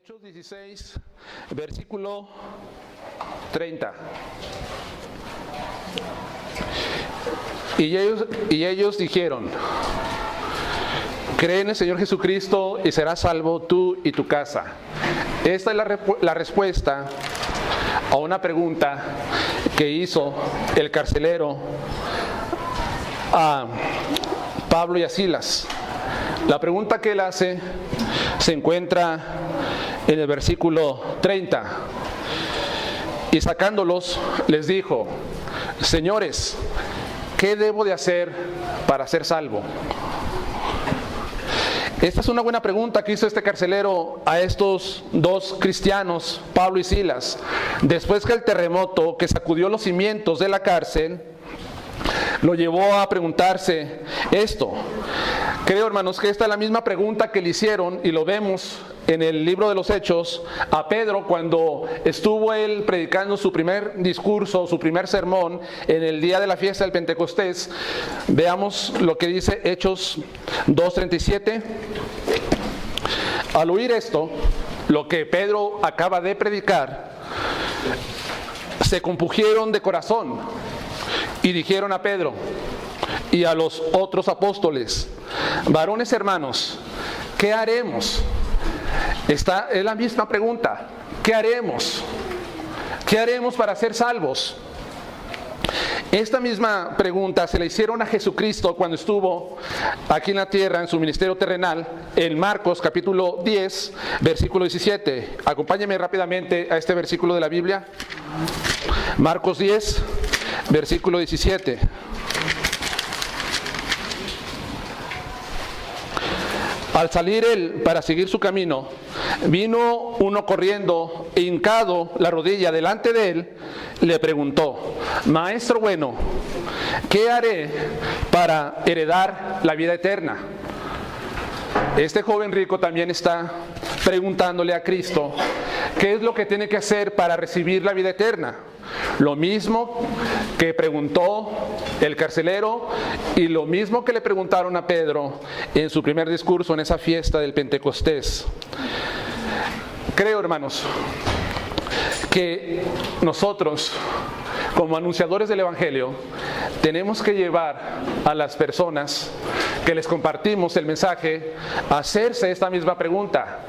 Hechos 16, versículo 30. Y ellos dijeron: cree en el Señor Jesucristo y serás salvo tú y tu casa. Esta es la respuesta a una pregunta que hizo el carcelero a Pablo y a Silas. La pregunta que él hace se encuentra en el versículo 30. Y sacándolos, les dijo: señores, ¿qué debo de hacer para ser salvo? Esta es una buena pregunta que hizo este carcelero a estos dos cristianos, Pablo y Silas, después que el terremoto que sacudió los cimientos de la cárcel lo llevó a preguntarse esto. Creo, hermanos, que esta es la misma pregunta que le hicieron, y lo vemos en el libro de los Hechos, a Pedro cuando estuvo él predicando su primer discurso, su primer sermón en el día de la fiesta del Pentecostés. Veamos lo que dice Hechos 2:37. Al oír esto, lo que Pedro acaba de predicar, se compungieron de corazón y dijeron a Pedro y a los otros apóstoles: varones hermanos, ¿qué haremos? Esta es la misma pregunta. ¿Qué haremos? ¿Qué haremos para ser salvos? Esta misma pregunta se la hicieron a Jesucristo cuando estuvo aquí en la tierra en su ministerio terrenal, en Marcos capítulo 10, versículo 17. Acompáñenme rápidamente a este versículo de la Biblia. Marcos 10, versículo 17. Al salir él para seguir su camino, vino uno corriendo e hincado la rodilla delante de él, le preguntó: Maestro bueno, ¿qué haré para heredar la vida eterna? Este joven rico también está preguntándole a Cristo qué es lo que tiene que hacer para recibir la vida eterna. Lo mismo que preguntó el carcelero y lo mismo que le preguntaron a Pedro en su primer discurso en esa fiesta del Pentecostés. Creo, hermanos, que nosotros, como anunciadores del Evangelio, tenemos que llevar a las personas que les compartimos el mensaje a hacerse esta misma pregunta.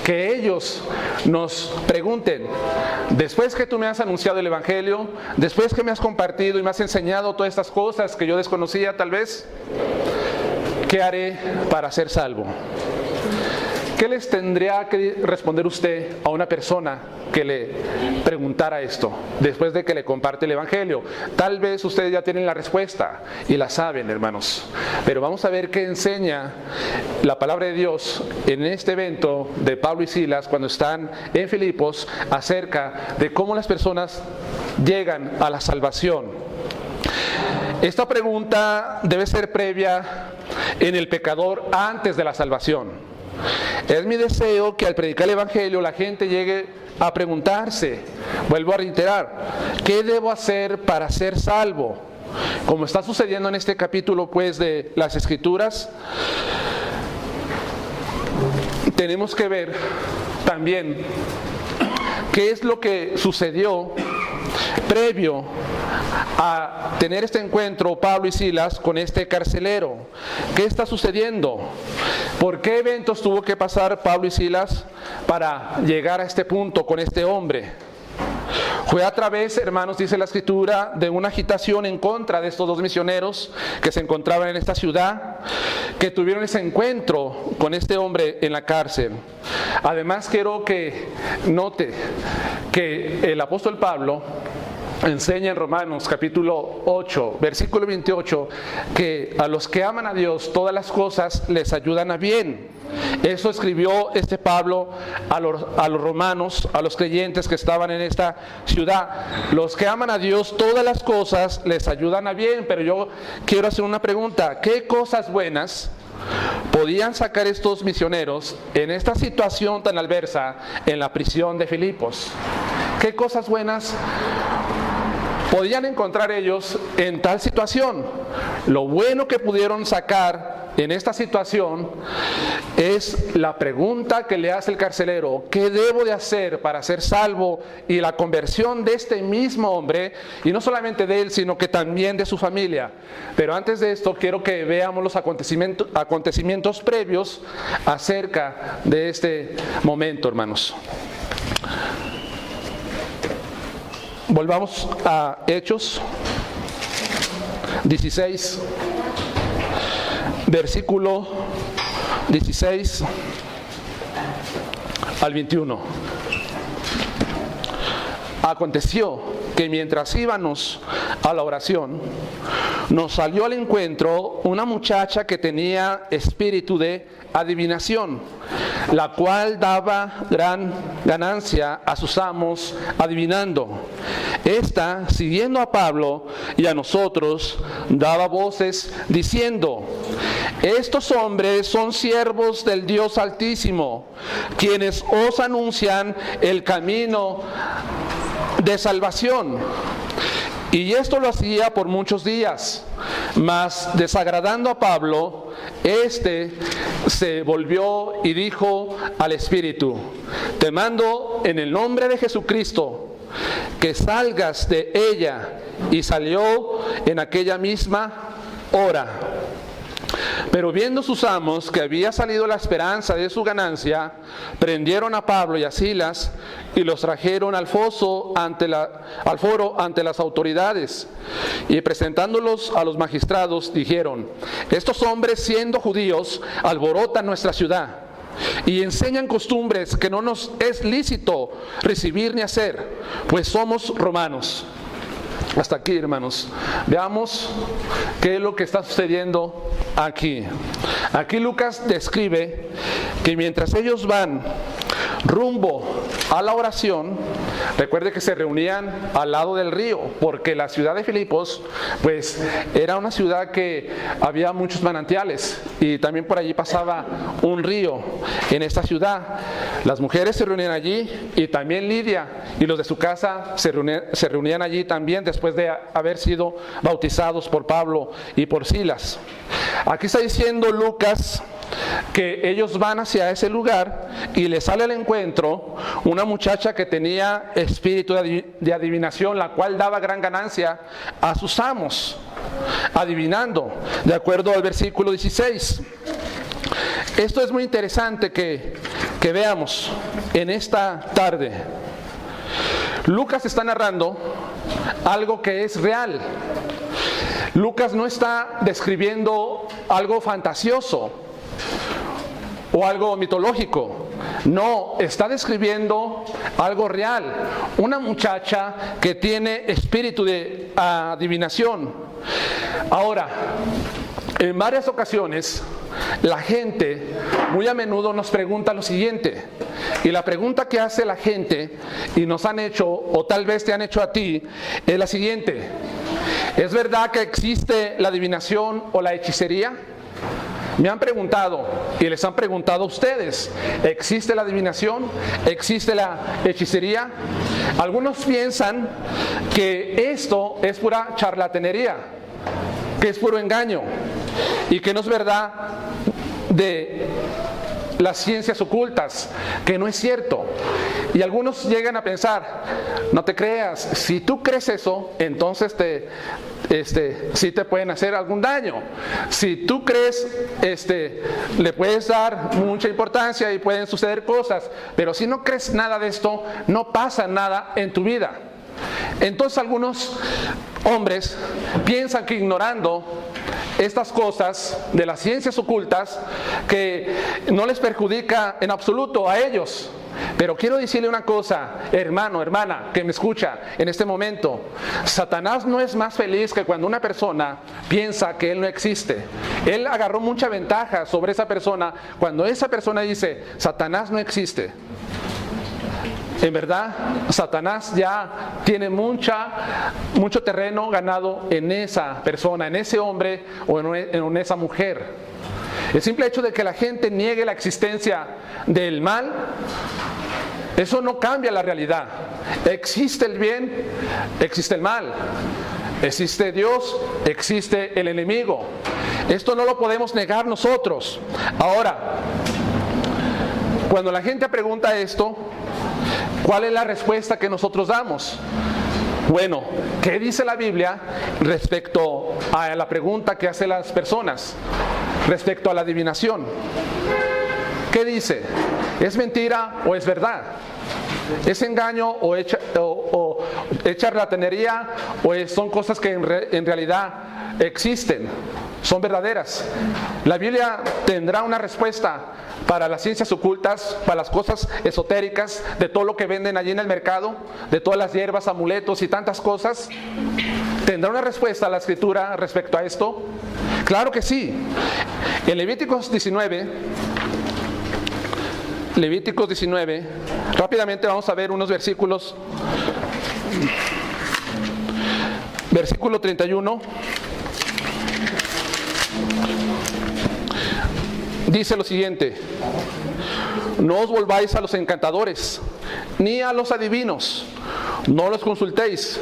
Que ellos nos pregunten: después que tú me has anunciado el Evangelio, después que me has compartido y me has enseñado todas estas cosas que yo desconocía tal vez, ¿qué haré para ser salvo? ¿Qué les tendría que responder usted a una persona que le preguntara esto después de que le comparte el Evangelio? Tal vez ustedes ya tienen la respuesta y la saben, hermanos, pero vamos a ver qué enseña la palabra de Dios en este evento de Pablo y Silas cuando están en Filipos acerca de cómo las personas llegan a la salvación. Esta pregunta debe ser previa en el pecador antes de la salvación. Es mi deseo que al predicar el Evangelio la gente llegue a preguntarse, vuelvo a reiterar, ¿qué debo hacer para ser salvo? Como está sucediendo en este capítulo pues de las Escrituras, tenemos que ver también qué es lo que sucedió previo a tener este encuentro Pablo y Silas con este carcelero. ¿Qué está sucediendo? ¿Por qué eventos tuvo que pasar Pablo y Silas para llegar a este punto con este hombre? Fue a través, hermanos, dice la Escritura, de una agitación en contra de estos dos misioneros que se encontraban en esta ciudad, que tuvieron ese encuentro con este hombre en la cárcel. Además, quiero que note que el apóstol Pablo enseña en Romanos capítulo 8, versículo 28, que a los que aman a Dios todas las cosas les ayudan a bien. Eso escribió este Pablo a los romanos, a los creyentes que estaban en esta ciudad. Los que aman a Dios todas las cosas les ayudan a bien. Pero yo quiero hacer una pregunta: ¿qué cosas buenas podían sacar estos misioneros en esta situación tan adversa en la prisión de Filipos? ¿Qué cosas buenas podían encontrar ellos en tal situación? Lo bueno que pudieron sacar en esta situación es la pregunta que le hace el carcelero: ¿qué debo de hacer para ser salvo? Y la conversión de este mismo hombre, y no solamente de él, sino que también de su familia. Pero antes de esto, quiero que veamos los acontecimientos previos acerca de este momento, hermanos. Volvamos a Hechos 16, versículo 16 al 21. Aconteció que mientras íbamos a la oración, nos salió al encuentro una muchacha que tenía espíritu de adivinación, la cual daba gran ganancia a sus amos adivinando. Esta, siguiendo a Pablo y a nosotros, daba voces diciendo: estos hombres son siervos del Dios Altísimo, quienes os anuncian el camino de salvación. Y esto lo hacía por muchos días, mas desagradando a Pablo, éste se volvió y dijo al Espíritu: te mando en el nombre de Jesucristo que salgas de ella. Y salió en aquella misma hora. Pero viendo sus amos que había salido la esperanza de su ganancia, prendieron a Pablo y a Silas y los trajeron al foro ante las autoridades. Y presentándolos a los magistrados, dijeron: estos hombres, siendo judíos, alborotan nuestra ciudad y enseñan costumbres que no nos es lícito recibir ni hacer, pues somos romanos. Hasta aquí, hermanos. Veamos qué es lo que está sucediendo aquí. Aquí Lucas describe que mientras ellos van rumbo a la oración, recuerde que se reunían al lado del río, porque la ciudad de Filipos, pues, era una ciudad que había muchos manantiales y también por allí pasaba un río en esta ciudad. Las mujeres se reunían allí y también Lidia y los de su casa se reunían allí también después de haber sido bautizados por Pablo y por Silas. Aquí está diciendo Lucas que ellos van hacia ese lugar y les sale al encuentro una muchacha que tenía espíritu de adivinación, la cual daba gran ganancia a sus amos, adivinando, de acuerdo al versículo 16. Esto es muy interesante que veamos en esta tarde. Lucas está narrando algo que es real. Lucas no está describiendo algo fantasioso o algo mitológico. No, está describiendo algo real. Una muchacha que tiene espíritu de adivinación. Ahora, en varias ocasiones, la gente muy a menudo nos pregunta lo siguiente. Y la pregunta que hace la gente, y nos han hecho, o tal vez te han hecho a ti, es la siguiente: ¿es verdad que existe la adivinación o la hechicería? Me han preguntado y les han preguntado a ustedes: ¿existe la adivinación? ¿Existe la hechicería? Algunos piensan que esto es pura charlatanería, que es puro engaño y que no es verdad de las ciencias ocultas, que no es cierto. Y algunos llegan a pensar: no te creas, si tú crees eso, entonces sí te pueden hacer algún daño. Si tú crees, le puedes dar mucha importancia y pueden suceder cosas, pero si no crees nada de esto, no pasa nada en tu vida. Entonces algunos hombres piensan que ignorando estas cosas de las ciencias ocultas, que no les perjudica en absoluto a ellos. Pero quiero decirle una cosa, hermano, hermana, que me escucha en este momento: Satanás no es más feliz que cuando una persona piensa que él no existe. Él agarró mucha ventaja sobre esa persona cuando esa persona dice: Satanás no existe. En verdad, Satanás ya tiene mucho terreno ganado en esa persona, en ese hombre o en esa mujer. El simple hecho de que la gente niegue la existencia del mal, eso no cambia la realidad. Existe el bien, existe el mal. Existe Dios, existe el enemigo. Esto no lo podemos negar nosotros. Ahora, Cuando la gente pregunta esto, ¿cuál es la respuesta que nosotros damos? Bueno, ¿qué dice la Biblia respecto a la pregunta que hacen las personas? Respecto a la adivinación. ¿Qué dice? ¿Es mentira o es verdad? ¿Es engaño o es charlatanería o son cosas que en realidad existen? ¿Son verdaderas? La Biblia tendrá una respuesta para las ciencias ocultas, para las cosas esotéricas, de todo lo que venden allí en el mercado, de todas las hierbas, amuletos y tantas cosas. ¿Tendrá una respuesta la Escritura respecto a esto? Claro que sí. En Levíticos 19, rápidamente vamos a ver unos versículos. Versículo 31. Dice lo siguiente: no os volváis a los encantadores, ni a los adivinos, no los consultéis,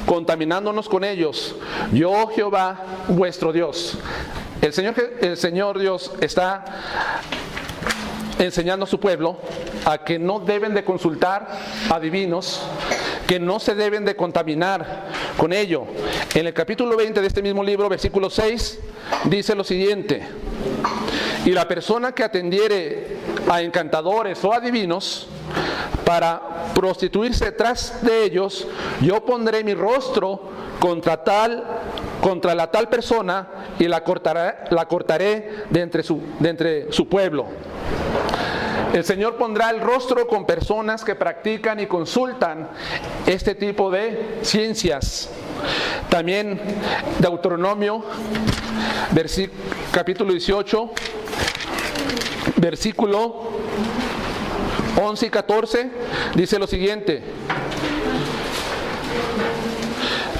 contaminándonos con ellos. Yo, Jehová, vuestro Dios. El Señor Dios está enseñando a su pueblo a que no deben de consultar adivinos, que no se deben de contaminar con ello. En el capítulo 20 de este mismo libro, versículo 6, dice lo siguiente: y la persona que atendiere a encantadores o adivinos para prostituirse tras de ellos, yo pondré mi rostro contra la tal persona y la cortaré de entre su pueblo. El Señor pondrá el rostro con personas que practican y consultan este tipo de ciencias. También Deuteronomio, capítulo 18, versículo 11 y 14, dice lo siguiente.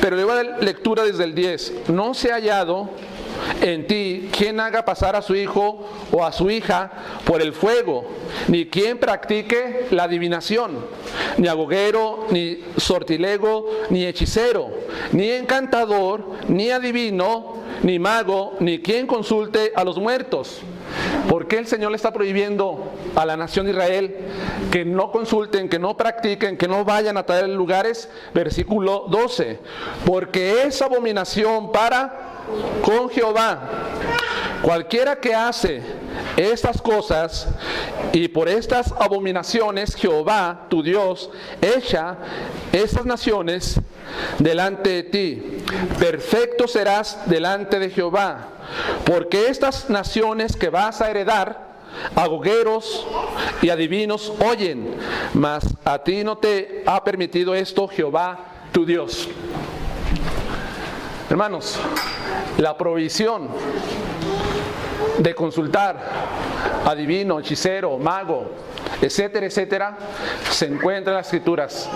Pero le voy a dar lectura desde el 10. No se ha hallado en ti quien haga pasar a su hijo o a su hija por el fuego, ni quien practique la adivinación, ni agorero, ni sortilego, ni hechicero, ni encantador, ni adivino, ni mago, ni quien consulte a los muertos. ¿Por qué el Señor le está prohibiendo a la nación de Israel que no consulten, que no practiquen, que no vayan a tales lugares? Versículo 12. Porque es abominación con Jehová cualquiera que hace estas cosas, y por estas abominaciones Jehová, tu Dios, echa estas naciones delante de ti. Perfecto serás delante de Jehová, porque estas naciones que vas a heredar, agoreros y adivinos oyen, mas a ti no te ha permitido esto Jehová, tu Dios. Hermanos, la provisión de consultar adivino, hechicero, mago, etcétera, etcétera, se encuentra en las Escrituras.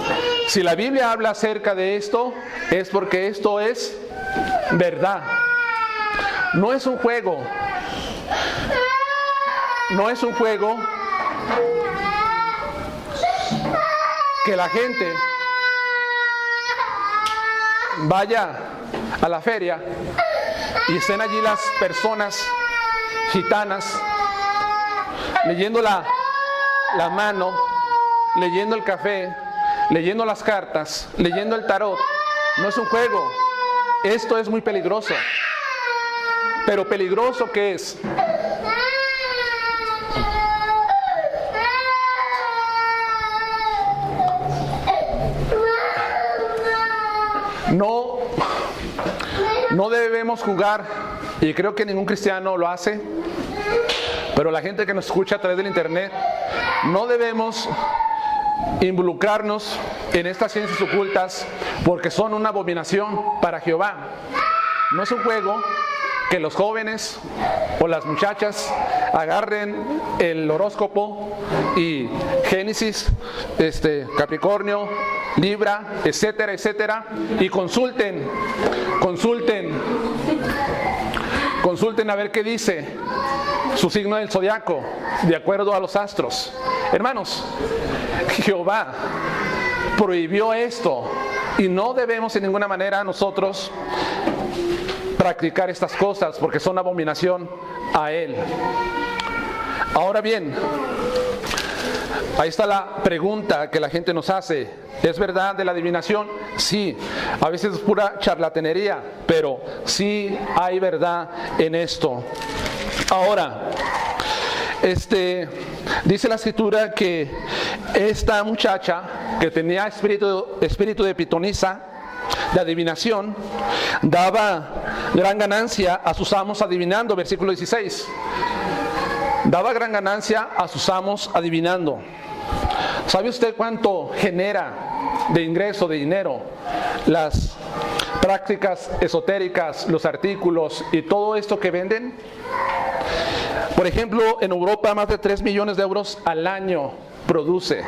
Si la Biblia habla acerca de esto, es porque esto es verdad. No es un juego. No es un juego que la gente vaya a la feria y estén allí las personas gitanas leyendo la mano, leyendo el café, leyendo las cartas, leyendo el tarot. No es un juego. Esto es muy peligroso. Pero peligroso ¿qué es? No debemos jugar, y creo que ningún cristiano lo hace, pero la gente que nos escucha a través del internet, no debemos involucrarnos en estas ciencias ocultas porque son una abominación para Jehová. No es un juego que los jóvenes o las muchachas agarren el horóscopo y Génesis, Capricornio, Libra, etcétera, etcétera, y consulten a ver qué dice su signo del zodiaco de acuerdo a los astros. Hermanos, Jehová prohibió esto y no debemos en ninguna manera nosotros practicar estas cosas porque son abominación a Él. Ahora bien, ahí está la pregunta que la gente nos hace. ¿Es verdad de la adivinación? Sí. A veces es pura charlatanería, pero sí hay verdad en esto. Ahora, dice la escritura que esta muchacha que tenía espíritu de pitonisa, de adivinación, daba gran ganancia a sus amos adivinando, versículo 16. Daba gran ganancia a sus amos adivinando. ¿Sabe usted cuánto genera de ingreso, de dinero, las prácticas esotéricas, los artículos y todo esto que venden? Por ejemplo, en Europa más de 3 millones de euros al año produce.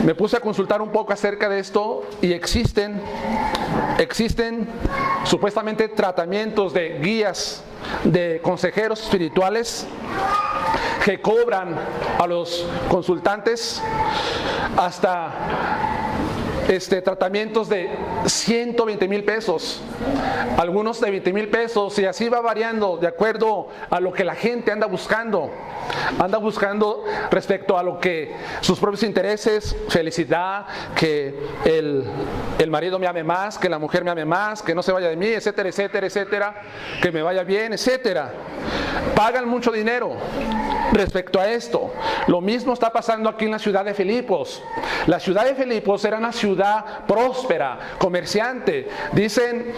Me puse a consultar un poco acerca de esto y existen supuestamente tratamientos de guías, de consejeros espirituales que cobran a los consultantes hasta tratamientos de 120,000 pesos, algunos de 20,000 pesos, y así va variando de acuerdo a lo que la gente anda buscando respecto a lo que sus propios intereses, felicidad, que el marido me ame más, que la mujer me ame más, que no se vaya de mí, etcétera, etcétera, etcétera, que me vaya bien, etcétera. Pagan mucho dinero respecto a esto. Lo mismo está pasando aquí en la ciudad de Filipos. La ciudad de Filipos era una ciudad próspera, comerciante. Dicen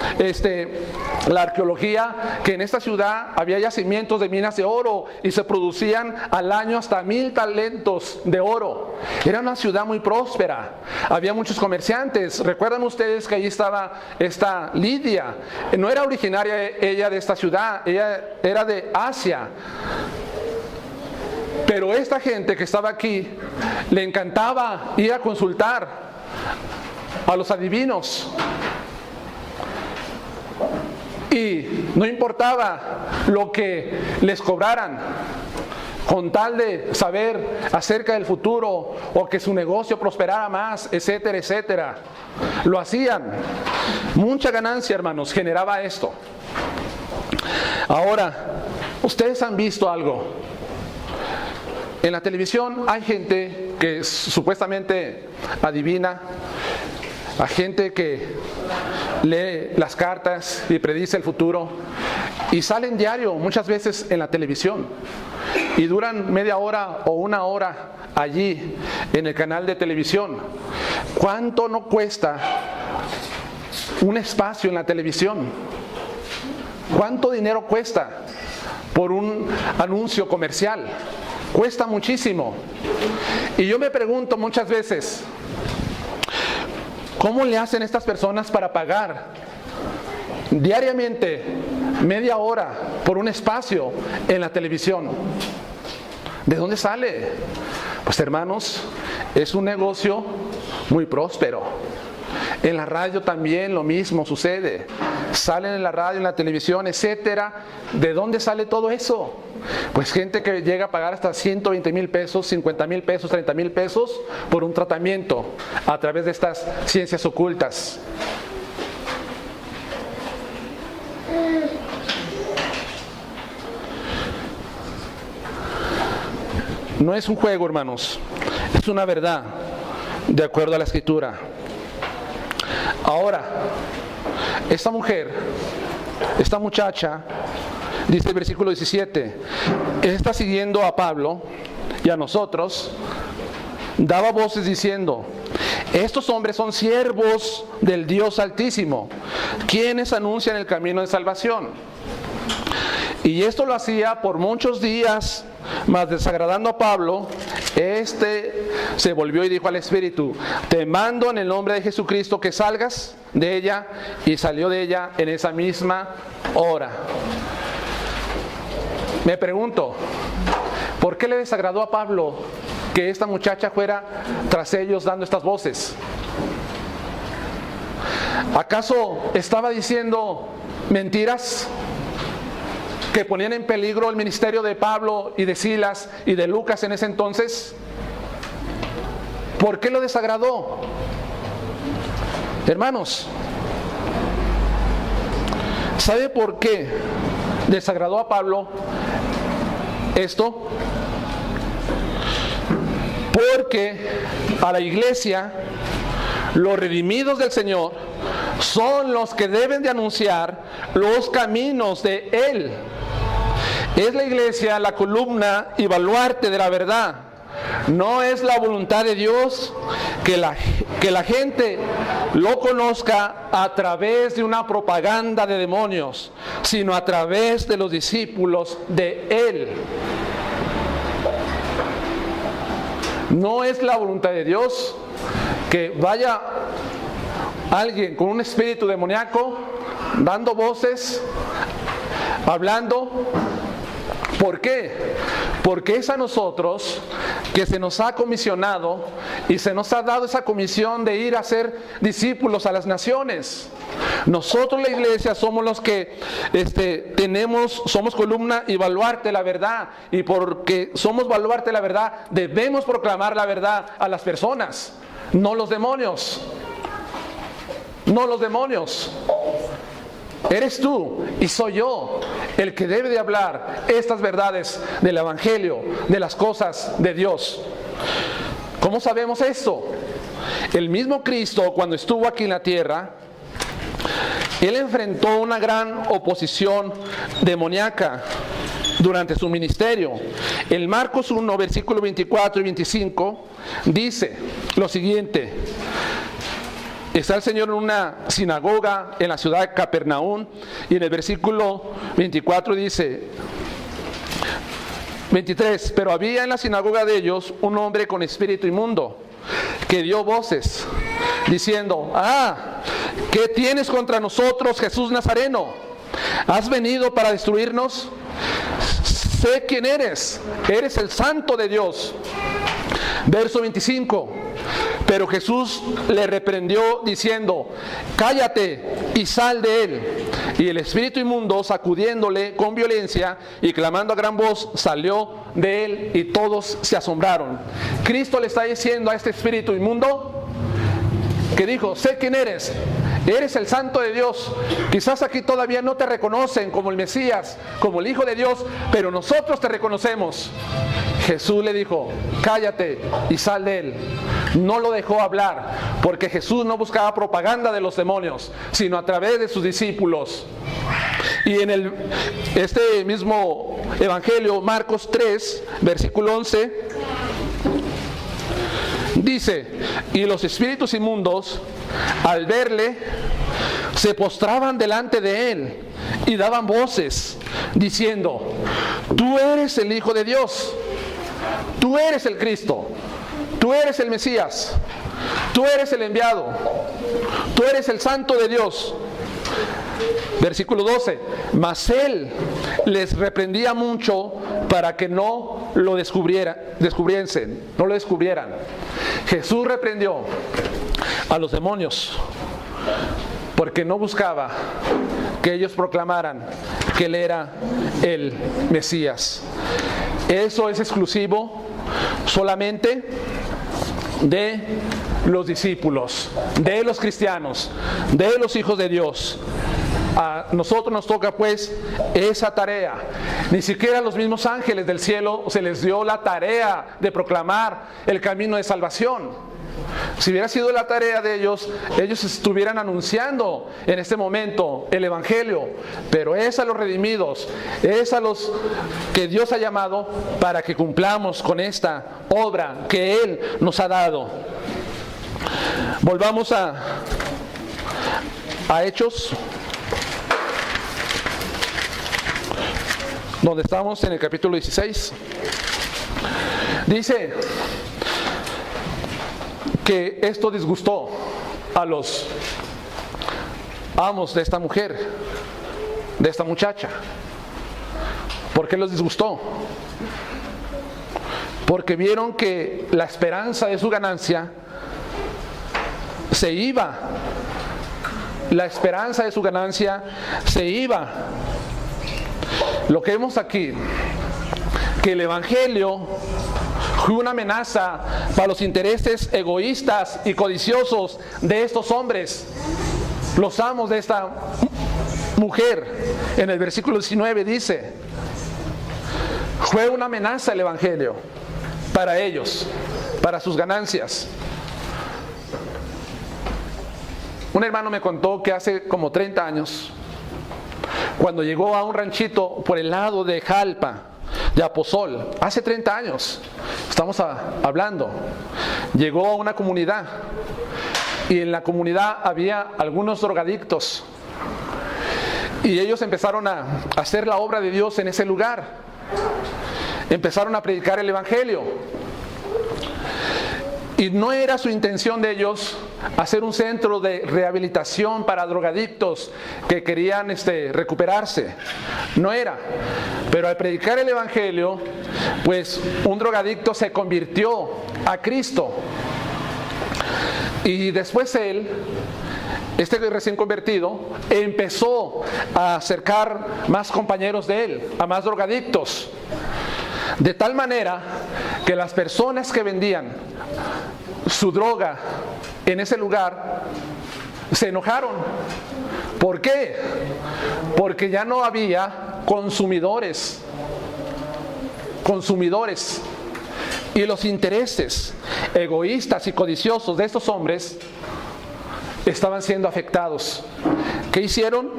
la arqueología que en esta ciudad había yacimientos de minas de oro y se producían al año hasta 1,000 talentos de oro. Era una ciudad muy próspera. Había muchos comerciantes. ¿Recuerdan ustedes que allí estaba esta Lidia? No era originaria ella de esta ciudad, ella era de Asia. Pero esta gente que estaba aquí le encantaba ir a consultar a los adivinos. Y no importaba lo que les cobraran, con tal de saber acerca del futuro o que su negocio prosperara más, etcétera, etcétera. Lo hacían. Mucha ganancia, hermanos, generaba esto. Ahora, ustedes han visto algo. En la televisión hay gente que supuestamente adivina, hay gente que lee las cartas y predice el futuro y salen diario muchas veces en la televisión y duran media hora o una hora allí en el canal de televisión. ¿Cuánto no cuesta un espacio en la televisión? ¿Cuánto dinero cuesta por un anuncio comercial? Cuesta muchísimo. Y yo me pregunto muchas veces, ¿cómo le hacen estas personas para pagar diariamente media hora por un espacio en la televisión? ¿De dónde sale? Pues hermanos, es un negocio muy próspero. En la radio también lo mismo sucede. Salen en la radio, en la televisión, etcétera. ¿De dónde sale todo eso? Pues gente que llega a pagar hasta 120,000 pesos, 50,000 pesos, 30,000 pesos por un tratamiento a través de estas ciencias ocultas. No es un juego, hermanos, es una verdad de acuerdo a la Escritura. Ahora, esta mujer, esta muchacha, dice el versículo 17, está siguiendo a Pablo y a nosotros, daba voces diciendo: estos hombres son siervos del Dios Altísimo, quienes anuncian el camino de salvación. Y esto lo hacía por muchos días, mas desagradando a Pablo, se volvió y dijo al Espíritu: te mando en el nombre de Jesucristo que salgas de ella, y salió de ella en esa misma hora. Me pregunto, ¿por qué le desagradó a Pablo que esta muchacha fuera tras ellos dando estas voces? ¿Acaso estaba diciendo mentiras que ponían en peligro el ministerio de Pablo y de Silas y de Lucas en ese entonces? ¿Por qué lo desagradó? Hermanos, ¿sabe por qué desagradó a Pablo esto? Porque a la iglesia, los redimidos del Señor son los que deben de anunciar los caminos de Él. Es la iglesia la columna y baluarte de la verdad. No es la voluntad de Dios que la gente lo conozca a través de una propaganda de demonios, sino a través de los discípulos de Él. No es la voluntad de Dios que vaya alguien con un espíritu demoníaco dando voces, hablando. ¿Por qué? Porque es a nosotros que se nos ha comisionado y se nos ha dado esa comisión de ir a ser discípulos a las naciones. Nosotros, la iglesia, somos los que somos columna y baluarte de la verdad, y porque somos baluarte de la verdad, debemos proclamar la verdad a las personas, no los demonios. No los demonios. Eres tú y soy yo el que debe de hablar estas verdades del Evangelio, de las cosas de Dios. ¿Cómo sabemos esto? El mismo Cristo, cuando estuvo aquí en la tierra, Él enfrentó una gran oposición demoníaca durante su ministerio. En Marcos 1, versículos 24 y 25, dice lo siguiente. Está el Señor en una sinagoga en la ciudad de Capernaum, y en el versículo 24 dice, 23, pero había en la sinagoga de ellos un hombre con espíritu inmundo, que dio voces, diciendo, ¿qué tienes contra nosotros, Jesús Nazareno? ¿Has venido para destruirnos? Sé quién eres el Santo de Dios. Verso 25, pero Jesús le reprendió diciendo, cállate y sal de él. Y el espíritu inmundo, sacudiéndole con violencia y clamando a gran voz, salió de él, y todos se asombraron. Cristo le está diciendo a este espíritu inmundo que dijo, sé quién eres el Santo de Dios. Quizás aquí todavía no te reconocen como el Mesías, como el Hijo de Dios, pero nosotros te reconocemos. Jesús le dijo, cállate y sal de él. No lo dejó hablar, porque Jesús no buscaba propaganda de los demonios, sino a través de sus discípulos. Y en este mismo Evangelio, Marcos 3, versículo 11, dice, y los espíritus inmundos, al verle, se postraban delante de él y daban voces, diciendo, tú eres el Hijo de Dios, tú eres el Cristo, tú eres el Mesías, tú eres el enviado, tú eres el Santo de Dios. Versículo 12, mas él les reprendía mucho para que no lo descubrieran. Jesús reprendió a los demonios porque no buscaba que ellos proclamaran que él era el Mesías. Eso es exclusivo solamente de los discípulos, de los cristianos, de los hijos de Dios. A nosotros nos toca pues esa tarea. Ni siquiera a los mismos ángeles del cielo se les dio la tarea de proclamar el camino de salvación. Si hubiera sido la tarea de ellos, ellos estuvieran anunciando en este momento el Evangelio. Pero es a los redimidos, es a los que Dios ha llamado para que cumplamos con esta obra que Él nos ha dado. Volvamos a Hechos, donde estamos en el capítulo 16. Dice que esto disgustó a los amos de esta mujer, de esta muchacha. ¿Por qué los disgustó? Porque vieron que la esperanza de su ganancia se iba. La esperanza de su ganancia se iba. Lo que vemos aquí, que el Evangelio fue una amenaza para los intereses egoístas y codiciosos de estos hombres, los amos de esta mujer. En el versículo 19 dice, fue una amenaza el Evangelio para ellos. para sus ganancias. Un hermano me contó que hace como 30 años, cuando llegó a un ranchito por el lado de Jalpa, de Aposol, hace 30 años, estamos hablando, llegó a una comunidad y en la comunidad había algunos drogadictos y ellos empezaron a hacer la obra de Dios en ese lugar, empezaron a predicar el evangelio y no era su intención de ellos hacer un centro de rehabilitación para drogadictos que querían recuperarse, no era. Pero al predicar el evangelio, pues un drogadicto se convirtió a Cristo y después él, recién convertido, empezó a acercar más compañeros de él, a más drogadictos, de tal manera que las personas que vendían su droga en ese lugar se enojaron. ¿Por qué? Porque ya no había consumidores y los intereses egoístas y codiciosos de estos hombres estaban siendo afectados. ¿Qué hicieron?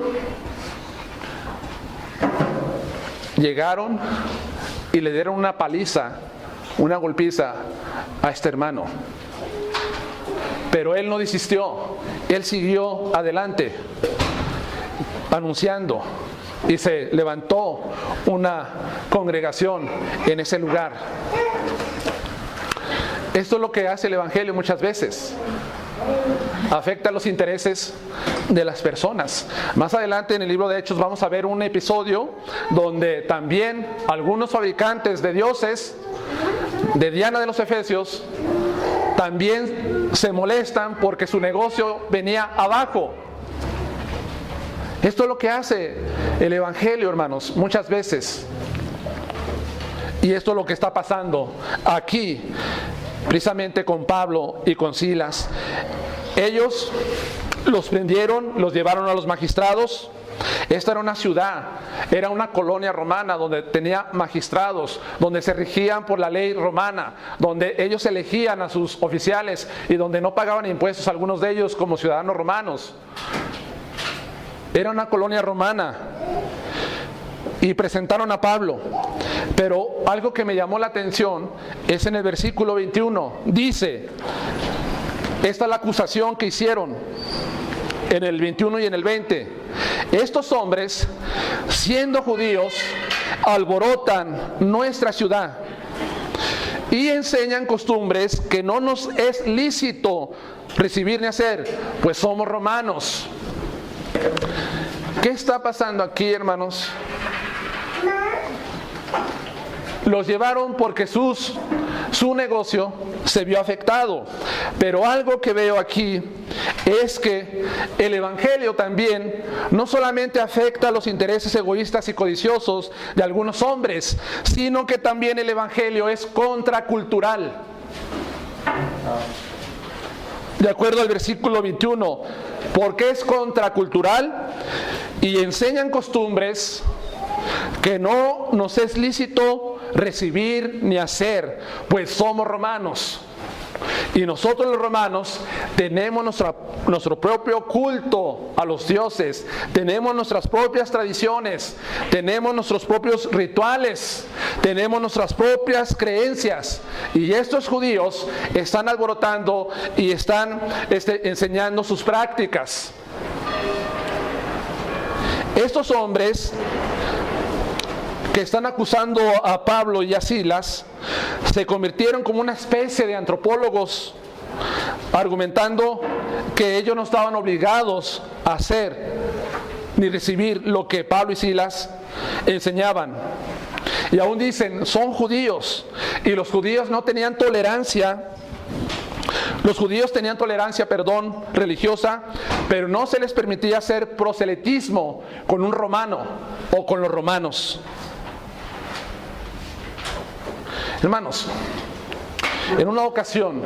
Llegaron y le dieron una paliza, una golpiza a este hermano. Pero él no desistió, él siguió adelante, anunciando, y se levantó una congregación en ese lugar. Esto es lo que hace el evangelio muchas veces. Afecta los intereses de las personas. Más adelante en el libro de Hechos vamos a ver un episodio donde también algunos fabricantes de dioses de Diana de los Efesios también se molestan porque su negocio venía abajo. Esto es lo que hace el evangelio, hermanos, muchas veces. Y esto es lo que está pasando aquí, precisamente con Pablo y con Silas. Ellos los prendieron, los llevaron a los magistrados. Esta era una ciudad, era una colonia romana donde tenía magistrados, donde se regían por la ley romana, donde ellos elegían a sus oficiales y donde no pagaban impuestos algunos de ellos como ciudadanos romanos. Era una colonia romana y presentaron a Pablo. Pero algo que me llamó la atención es en el versículo 21. Dice, esta es la acusación que hicieron en el 21 y en el 20. Estos hombres, siendo judíos, alborotan nuestra ciudad y enseñan costumbres que no nos es lícito recibir ni hacer, pues somos romanos. ¿Qué está pasando aquí, hermanos? Los llevaron porque su negocio se vio afectado. Pero algo que veo aquí es que el evangelio también no solamente afecta a los intereses egoístas y codiciosos de algunos hombres, sino que también el evangelio es contracultural. De acuerdo al versículo 21, porque es contracultural y enseñan costumbres que no nos es lícito recibir ni hacer, pues somos romanos. Y nosotros los romanos tenemos nuestro propio culto a los dioses, tenemos nuestras propias tradiciones, tenemos nuestros propios rituales, tenemos nuestras propias creencias. Y estos judíos están alborotando y están enseñando sus prácticas. Estos hombres que están acusando a Pablo y a Silas se convirtieron como una especie de antropólogos, argumentando que ellos no estaban obligados a hacer ni recibir lo que Pablo y Silas enseñaban. Y aún dicen, son judíos, y los judíos no tenían tolerancia. Los judíos tenían tolerancia, religiosa, pero no se les permitía hacer proselitismo con un romano o con los romanos. Hermanos, en una ocasión,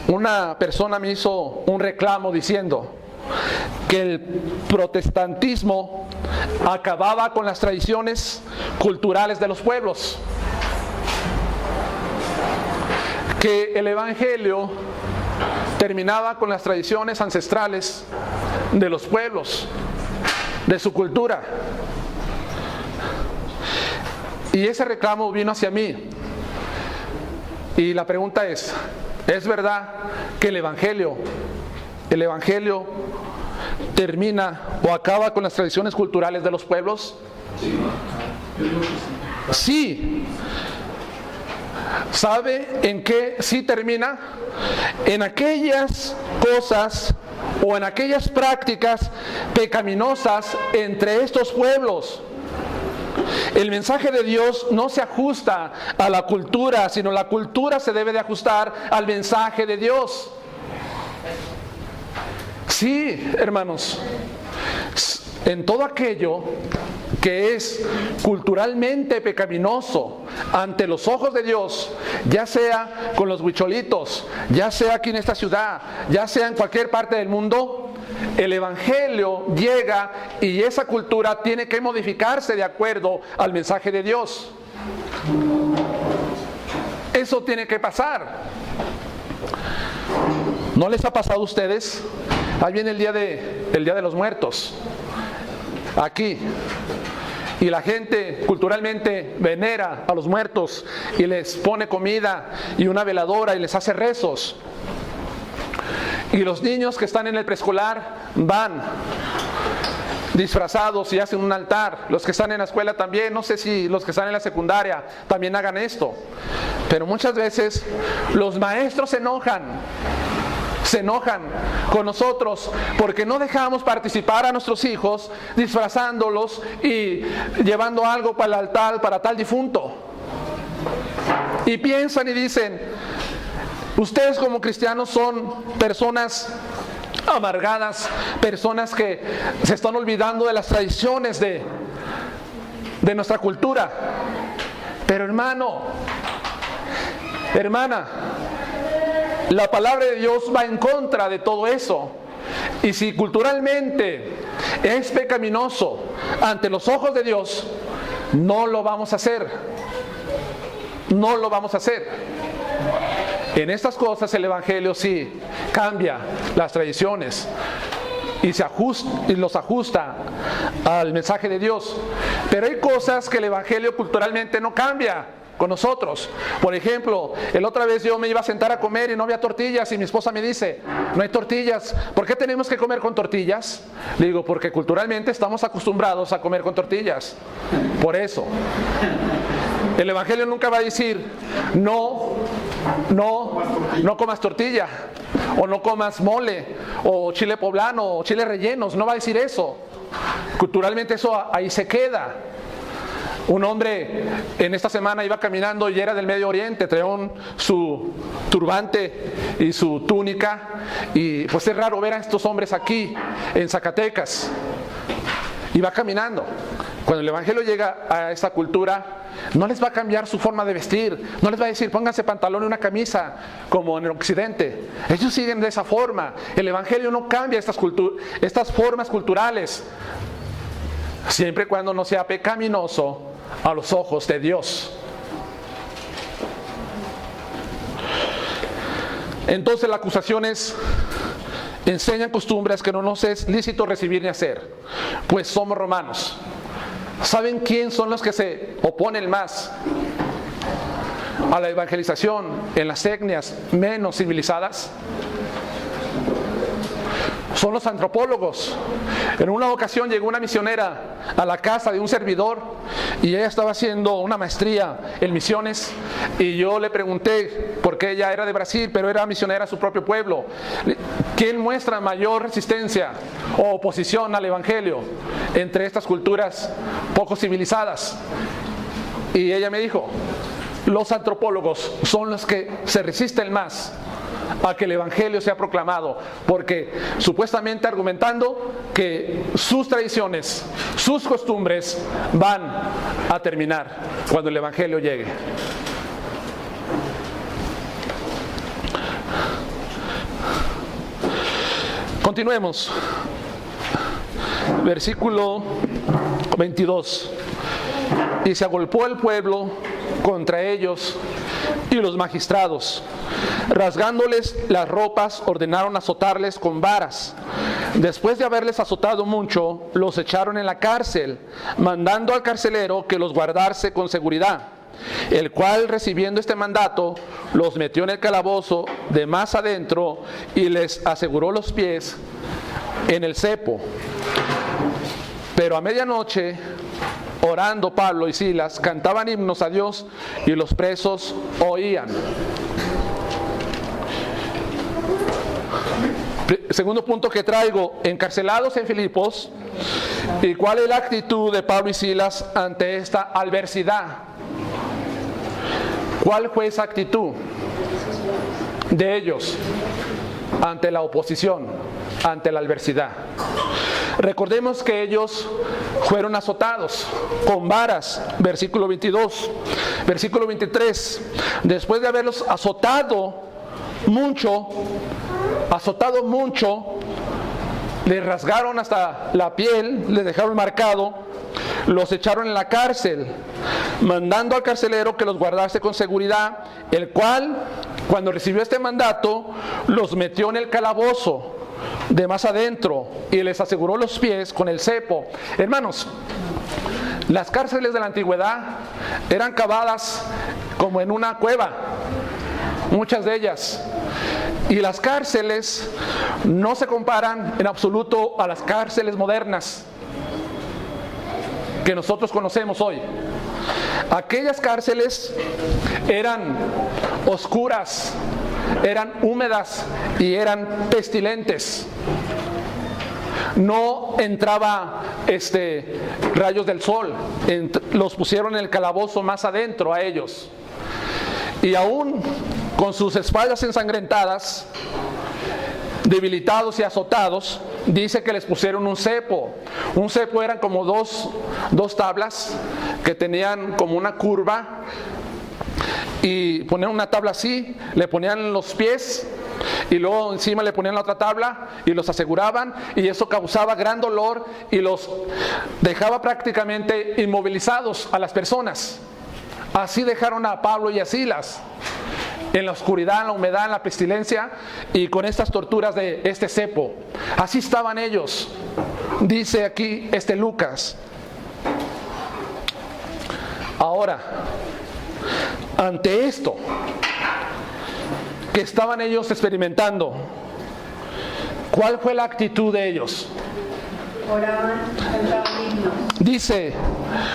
una persona me hizo un reclamo diciendo que el protestantismo acababa con las tradiciones culturales de los pueblos. que el Evangelio terminaba con las tradiciones ancestrales de los pueblos, de su cultura. Y ese reclamo vino hacia mí. Y la pregunta es verdad que el Evangelio termina o acaba con las tradiciones culturales de los pueblos? Sí. ¿Sabe en qué sí termina? En aquellas cosas o en aquellas prácticas pecaminosas entre estos pueblos. El mensaje de Dios no se ajusta a la cultura, sino la cultura se debe de ajustar al mensaje de Dios. Sí, hermanos, en todo aquello que es culturalmente pecaminoso ante los ojos de Dios, ya sea con los huicholitos, ya sea aquí en esta ciudad, ya sea en cualquier parte del mundo, el Evangelio llega y esa cultura tiene que modificarse de acuerdo al mensaje de Dios. Eso tiene que pasar. ¿No les ha pasado a ustedes? Ahí viene el día de los muertos, aquí, y la gente culturalmente venera a los muertos y les pone comida y una veladora y les hace rezos. Y los niños que están en el preescolar van disfrazados y hacen un altar. Los que están en la escuela también, no sé si los que están en la secundaria también hagan esto. Pero muchas veces los maestros se enojan con nosotros porque no dejamos participar a nuestros hijos disfrazándolos y llevando algo para el altar, para tal difunto. Y piensan y dicen: ustedes como cristianos son personas amargadas, personas que se están olvidando de las tradiciones de nuestra cultura. Pero hermano, hermana, la palabra de Dios va en contra de todo eso. Y si culturalmente es pecaminoso ante los ojos de Dios, no lo vamos a hacer. No lo vamos a hacer. En estas cosas el Evangelio sí cambia las tradiciones y los ajusta al mensaje de Dios. Pero hay cosas que el Evangelio culturalmente no cambia con nosotros. Por ejemplo, la otra vez yo me iba a sentar a comer y no había tortillas y mi esposa me dice: no hay tortillas, ¿por qué tenemos que comer con tortillas? Le digo: porque culturalmente estamos acostumbrados a comer con tortillas. Por eso el Evangelio nunca va a decir no comas tortilla, o no comas mole, o chile poblano, o chile rellenos. No va a decir eso. Culturalmente eso ahí se queda. Un hombre en esta semana iba caminando y era del Medio Oriente, traía su turbante y su túnica, y pues es raro ver a estos hombres aquí en Zacatecas. Iba caminando. Cuando el Evangelio llega a esta cultura, no les va a cambiar su forma de vestir, no les va a decir pónganse pantalón y una camisa como en el occidente. Ellos siguen de esa forma. El Evangelio no cambia estas formas culturales, siempre y cuando no sea pecaminoso a los ojos de Dios. Entonces la acusación es: enseñan costumbres que no nos es lícito recibir ni hacer, pues somos romanos. ¿Saben quién son los que se oponen más a la evangelización en las etnias menos civilizadas? Son los antropólogos. En una ocasión llegó una misionera a la casa de un servidor y ella estaba haciendo una maestría en misiones, y yo le pregunté, porque ella era de Brasil pero era misionera a su propio pueblo, ¿quién muestra mayor resistencia o oposición al Evangelio entre estas culturas poco civilizadas? Y ella me dijo: los antropólogos son los que se resisten más a que el Evangelio sea proclamado, porque supuestamente argumentando que sus tradiciones, sus costumbres van a terminar cuando el Evangelio llegue. Continuemos. Versículo 22. Y se agolpó el pueblo contra ellos y los magistrados, rasgándoles las ropas, ordenaron azotarles con varas. Después de haberles azotado mucho, los echaron en la cárcel, mandando al carcelero que los guardase con seguridad, el cual, recibiendo este mandato, los metió en el calabozo de más adentro y les aseguró los pies en el cepo. Pero a medianoche, orando Pablo y Silas, cantaban himnos a Dios y los presos oían. Segundo punto que traigo, encarcelados en Filipos. ¿Y cuál es la actitud de Pablo y Silas ante esta adversidad? ¿Cuál fue esa actitud de ellos ante la oposición, ante la adversidad? Recordemos que ellos fueron azotados con varas, versículo 22, versículo 23. Después de haberlos azotado mucho, les rasgaron hasta la piel, les dejaron marcado, los echaron en la cárcel, mandando al carcelero que los guardase con seguridad, el cual, cuando recibió este mandato, los metió en el calabozo de más adentro y les aseguró los pies con el cepo. Hermanos, las cárceles de la antigüedad eran cavadas como en una cueva, muchas de ellas. Y las cárceles no se comparan en absoluto a las cárceles modernas que nosotros conocemos hoy. Aquellas cárceles eran oscuras, eran húmedas y eran pestilentes. No entraba rayos del sol. Los pusieron en el calabozo más adentro a ellos. Y aún con sus espaldas ensangrentadas, debilitados y azotados, dice que les pusieron un cepo. Un cepo eran como dos tablas que tenían como una curva, y ponían una tabla así, le ponían los pies y luego encima le ponían la otra tabla y los aseguraban, y eso causaba gran dolor y los dejaba prácticamente inmovilizados a las personas. Así dejaron a Pablo y a Silas, en la oscuridad, en la humedad, en la pestilencia, y con estas torturas de este cepo. Así estaban ellos, dice aquí Lucas. Ahora, ante esto que estaban ellos experimentando, ¿cuál fue la actitud de ellos? Oraban, cantaban himnos. Dice,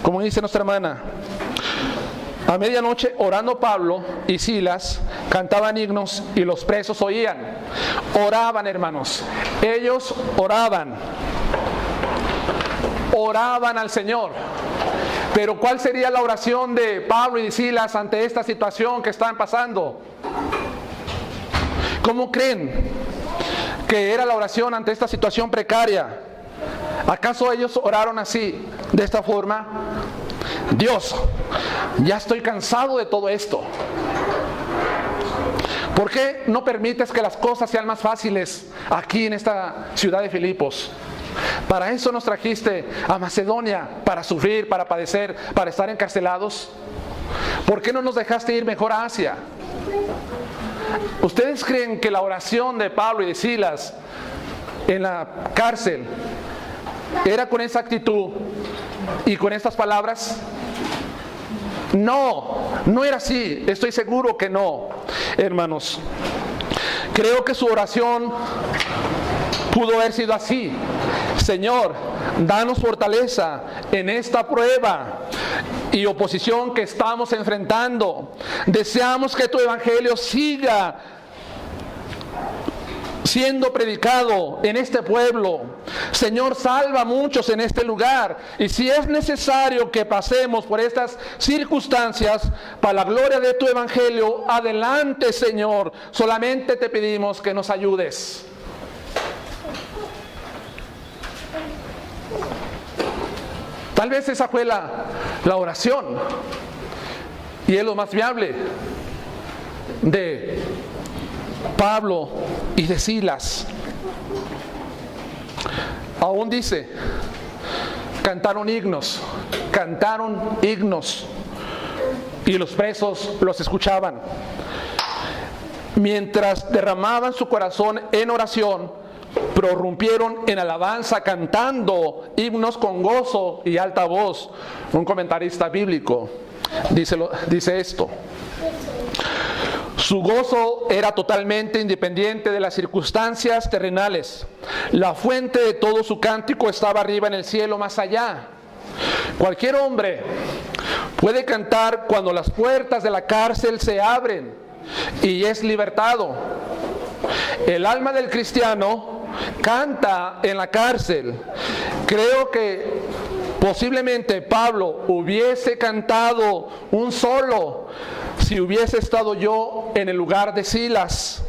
como dice nuestra hermana, a medianoche, orando Pablo y Silas, cantaban himnos y los presos oían. Oraban, hermanos. Ellos oraban al Señor. Pero ¿cuál sería la oración de Pablo y de Silas ante esta situación que estaban pasando? ¿Cómo creen que era la oración ante esta situación precaria? ¿Acaso ellos oraron así, de esta forma? Dios, ya estoy cansado de todo esto. ¿Por qué no permites que las cosas sean más fáciles aquí en esta ciudad de Filipos? Para eso nos trajiste a Macedonia, para sufrir, para padecer, para estar encarcelados. ¿Por qué no nos dejaste ir mejor a Asia? ¿Ustedes creen que la oración de Pablo y de Silas en la cárcel era con esa actitud y con estas palabras? No era así. Estoy seguro que no, hermanos. Creo que su oración pudo haber sido así: Señor, danos fortaleza en esta prueba y oposición que estamos enfrentando. Deseamos que tu evangelio siga siendo predicado en este pueblo. Señor, salva a muchos en este lugar, y si es necesario que pasemos por estas circunstancias para la gloria de tu evangelio, adelante, Señor. Solamente te pedimos que nos ayudes. Tal vez esa fue la oración, y es lo más viable de Pablo y de Silas. Aún dice, cantaron himnos, y los presos los escuchaban. Mientras derramaban su corazón en oración, prorrumpieron en alabanza cantando himnos con gozo y alta voz. Un comentarista bíblico dice esto: su gozo era totalmente independiente de las circunstancias terrenales. La fuente de todo su cántico estaba arriba en el cielo más allá. Cualquier hombre puede cantar cuando las puertas de la cárcel se abren y es libertado. El alma del cristiano canta en la cárcel. Creo que posiblemente Pablo hubiese cantado un solo si hubiese estado yo en el lugar de Silas.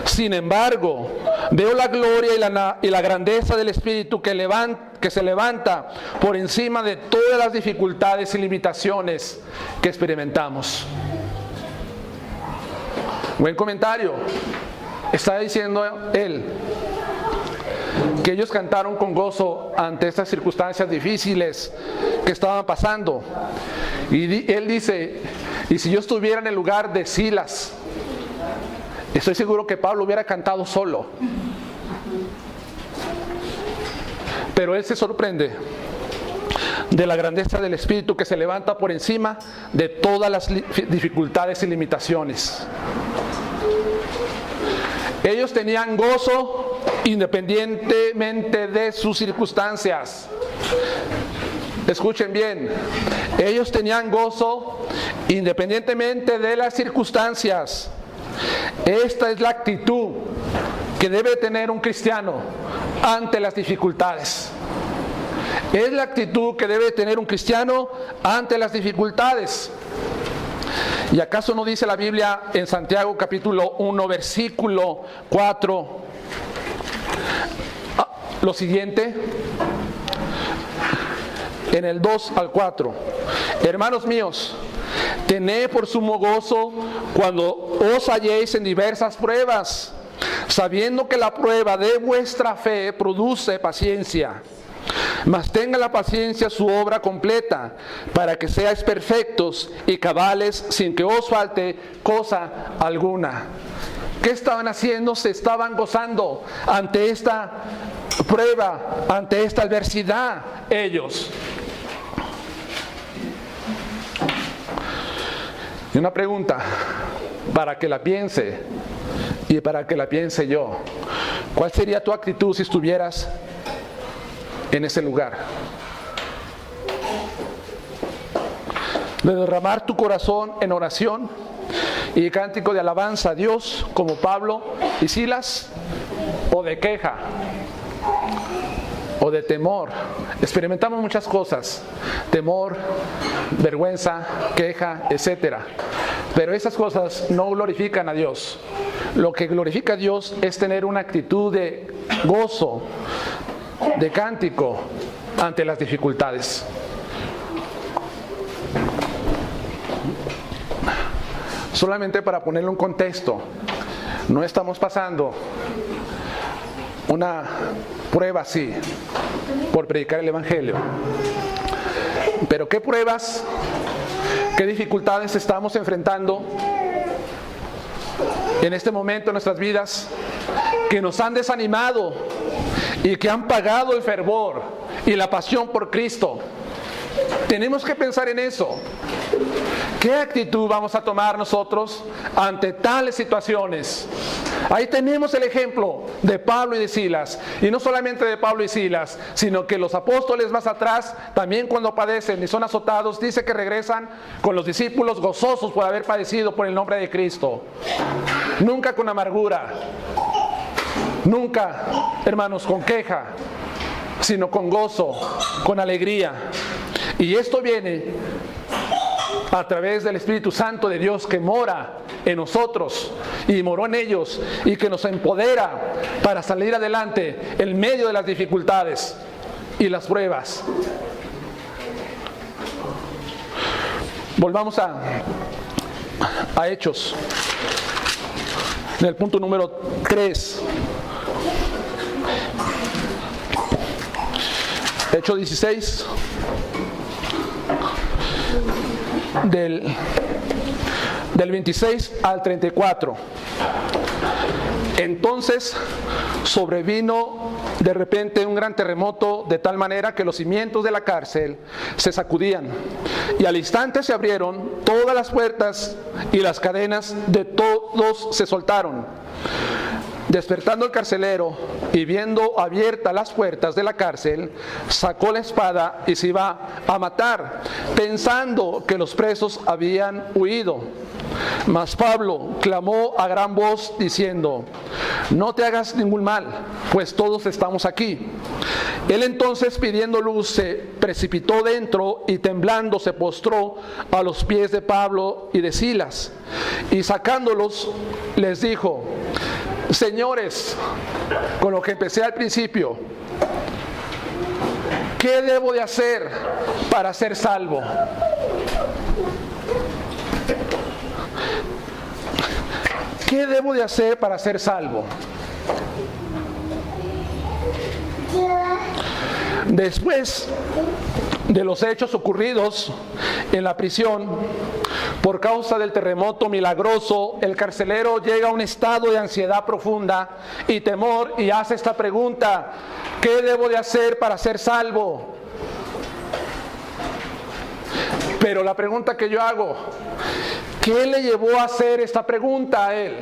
Sin embargo, veo la gloria y la grandeza del Espíritu que se levanta por encima de todas las dificultades y limitaciones que experimentamos. Buen comentario. Está diciendo él que ellos cantaron con gozo ante estas circunstancias difíciles que estaban pasando. Y él dice, y si yo estuviera en el lugar de Silas, estoy seguro que Pablo hubiera cantado solo. Pero él se sorprende de la grandeza del Espíritu que se levanta por encima de todas las dificultades y limitaciones. Ellos tenían gozo independientemente de sus circunstancias. Escuchen bien, ellos tenían gozo independientemente de las circunstancias. Esta es la actitud que debe tener un cristiano ante las dificultades. Es la actitud que debe tener un cristiano ante las dificultades. ¿Y acaso no dice la Biblia en Santiago capítulo 1 versículo 4 lo siguiente? En el 2 al 4: hermanos míos, tened por sumo gozo cuando os halléis en diversas pruebas, sabiendo que la prueba de vuestra fe produce paciencia. Mas tenga la paciencia su obra completa, para que seáis perfectos y cabales, sin que os falte cosa alguna. ¿Qué estaban haciendo? Se estaban gozando ante esta prueba, ante esta adversidad ellos. Y una pregunta para que la piense y para que la piense yo: ¿cuál sería tu actitud si estuvieras en ese lugar? ¿De derramar tu corazón en oración y cántico de alabanza a Dios como Pablo y Silas? ¿O de queja? ¿O de temor? Experimentamos muchas cosas: temor, vergüenza, queja, etcétera. Pero esas cosas no glorifican a Dios. Lo que glorifica a Dios es tener una actitud de gozo, de cántico ante las dificultades. Solamente para ponerle un contexto, no estamos pasando una prueba así por predicar el Evangelio. Pero ¿qué pruebas, qué dificultades estamos enfrentando en este momento en nuestras vidas que nos han desanimado y que han pagado el fervor y la pasión por Cristo? Tenemos que pensar en eso. ¿Qué actitud vamos a tomar nosotros ante tales situaciones? Ahí tenemos el ejemplo de Pablo y de Silas. Y no solamente de Pablo y Silas, sino que los apóstoles más atrás, también cuando padecen y son azotados, dice que regresan con los discípulos gozosos por haber padecido por el nombre de Cristo. Nunca con amargura, nunca, hermanos, con queja, sino con gozo, con alegría. Y esto viene a través del Espíritu Santo de Dios que mora en nosotros y moró en ellos, y que nos empodera para salir adelante en medio de las dificultades y las pruebas. Volvamos a Hechos, en el punto número 3. Hechos 16, del del 26 al 34. Entonces sobrevino de repente un gran terremoto, de tal manera que los cimientos de la cárcel se sacudían, y al instante se abrieron todas las puertas y las cadenas de todos se soltaron. Despertando el carcelero y viendo abiertas las puertas de la cárcel, sacó la espada y se iba a matar, pensando que los presos habían huido. Mas Pablo clamó a gran voz diciendo: no te hagas ningún mal, pues todos estamos aquí. Él entonces, pidiendo luz, se precipitó dentro y temblando se postró a los pies de Pablo y de Silas, y sacándolos les dijo: señores, con lo que empecé al principio, ¿qué debo de hacer para ser salvo? ¿Qué debo de hacer para ser salvo? Después de los hechos ocurridos en la prisión, por causa del terremoto milagroso, el carcelero llega a un estado de ansiedad profunda y temor y hace esta pregunta: ¿qué debo de hacer para ser salvo? Pero la pregunta que yo hago: ¿qué le llevó a hacer esta pregunta a él?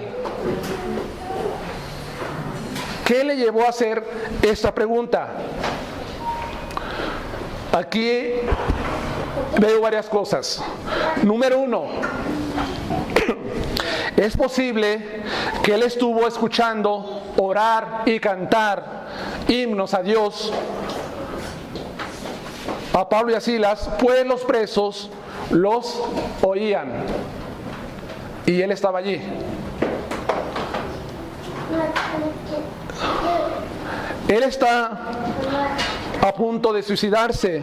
¿Qué le llevó a hacer esta pregunta? Aquí veo varias cosas. Número uno, es posible que él estuvo escuchando orar y cantar himnos a Dios, a Pablo y a Silas, pues los presos los oían y él estaba allí. Él está a punto de suicidarse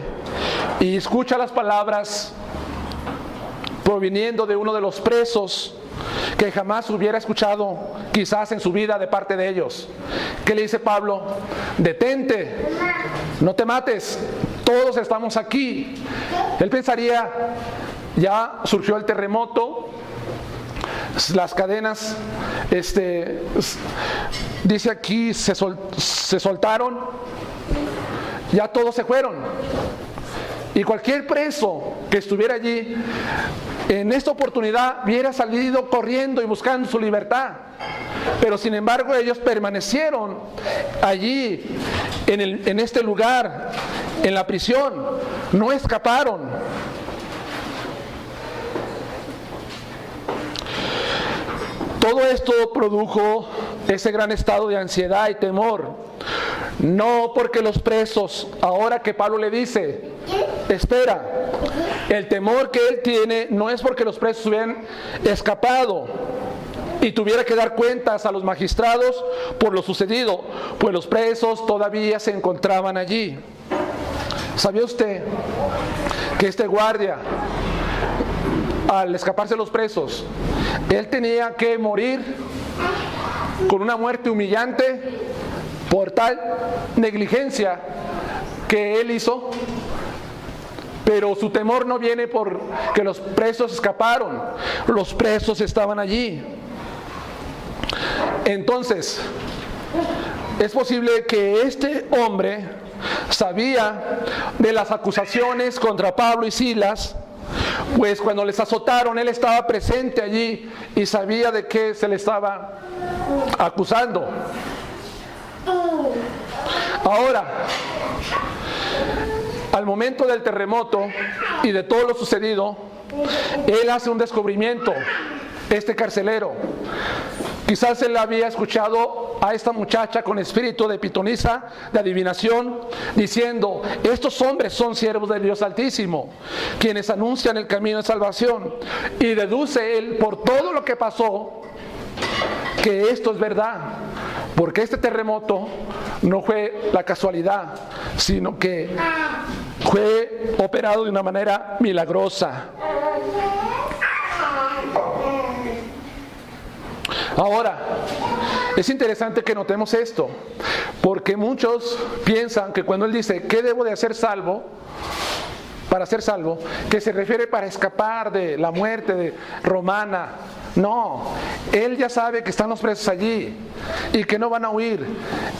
y escucha las palabras proviniendo de uno de los presos que jamás hubiera escuchado quizás en su vida de parte de ellos. ¿Qué le dice Pablo? Detente, no te mates, todos estamos aquí. Él pensaría: ya surgió el terremoto, las cadenas, dice aquí, se soltaron, ya todos se fueron. Y cualquier preso que estuviera allí en esta oportunidad hubiera salido corriendo y buscando su libertad. Pero sin embargo ellos permanecieron allí en este lugar, en la prisión, no escaparon. Todo esto produjo ese gran estado de ansiedad y temor. No porque los presos, ahora que Pablo le dice: espera, el temor que él tiene no es porque los presos hubieran escapado y tuviera que dar cuentas a los magistrados por lo sucedido, pues los presos todavía se encontraban allí. ¿Sabía usted que este guardia, al escaparse los presos, él tenía que morir con una muerte humillante por tal negligencia que él hizo? Pero su temor no viene porque los presos escaparon, los presos estaban allí. Entonces, es posible que este hombre sabía de las acusaciones contra Pablo y Silas, pues cuando les azotaron él estaba presente allí y sabía de qué se le estaba acusando. Ahora, al momento del terremoto y de todo lo sucedido, él hace un descubrimiento, este carcelero. Quizás él había escuchado a esta muchacha con espíritu de pitonisa, de adivinación, diciendo: estos hombres son siervos del Dios Altísimo, quienes anuncian el camino de salvación. Y deduce él, por todo lo que pasó, que esto es verdad, porque este terremoto no fue la casualidad, sino que fue operado de una manera milagrosa. Ahora, es interesante que notemos esto, porque muchos piensan que cuando él dice: ¿qué debo de hacer para ser salvo, que se refiere para escapar de la muerte romana. No, él ya sabe que están los presos allí y que no van a huir.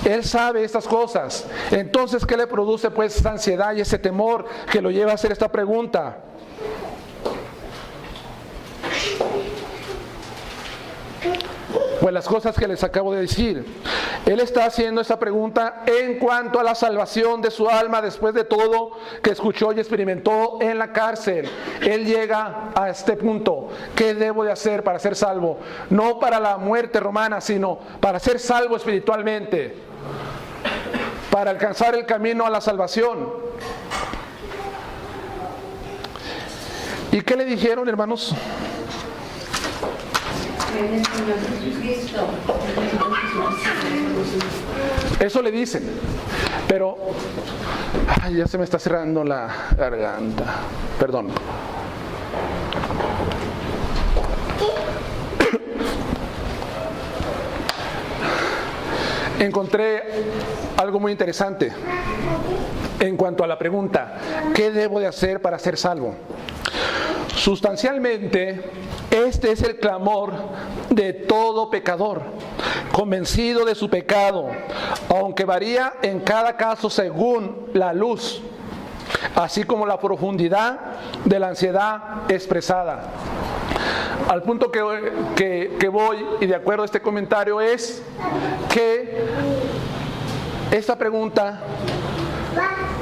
Él sabe estas cosas. Entonces, ¿qué le produce pues esta ansiedad y ese temor que lo lleva a hacer esta pregunta? Pues las cosas que les acabo de decir. Él está haciendo esta pregunta en cuanto a la salvación de su alma después de todo que escuchó y experimentó en la cárcel. Él llega a este punto. ¿Qué debo de hacer para ser salvo? No para la muerte romana, sino para ser salvo espiritualmente, para alcanzar el camino a la salvación. ¿Y qué le dijeron, hermanos? Eso le dicen, pero ya se me está cerrando la garganta. Perdón. Encontré algo muy interesante en cuanto a la pregunta: ¿qué debo de hacer para ser salvo? Sustancialmente, este es el clamor de todo pecador, convencido de su pecado, aunque varía en cada caso según la luz, así como la profundidad de la ansiedad expresada. Al punto que voy, y de acuerdo a este comentario, es que esta pregunta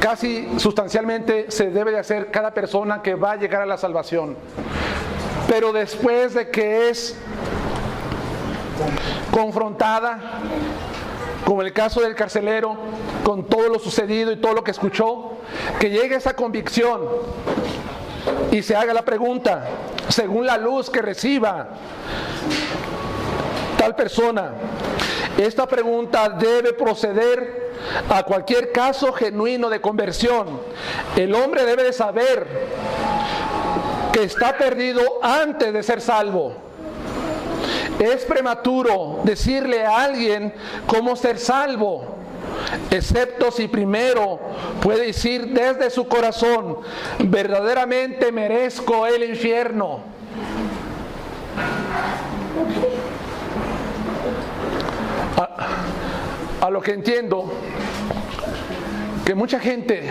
casi sustancialmente se debe de hacer cada persona que va a llegar a la salvación. Pero después de que es confrontada, como el caso del carcelero, con todo lo sucedido y todo lo que escuchó, que llegue esa convicción y se haga la pregunta, según la luz que reciba tal persona. Esta pregunta debe proceder a cualquier caso genuino de conversión. El hombre debe de saber que está perdido antes de ser salvo. Es prematuro decirle a alguien cómo ser salvo, excepto si primero puede decir desde su corazón: verdaderamente merezco el infierno. A lo que entiendo, que mucha gente,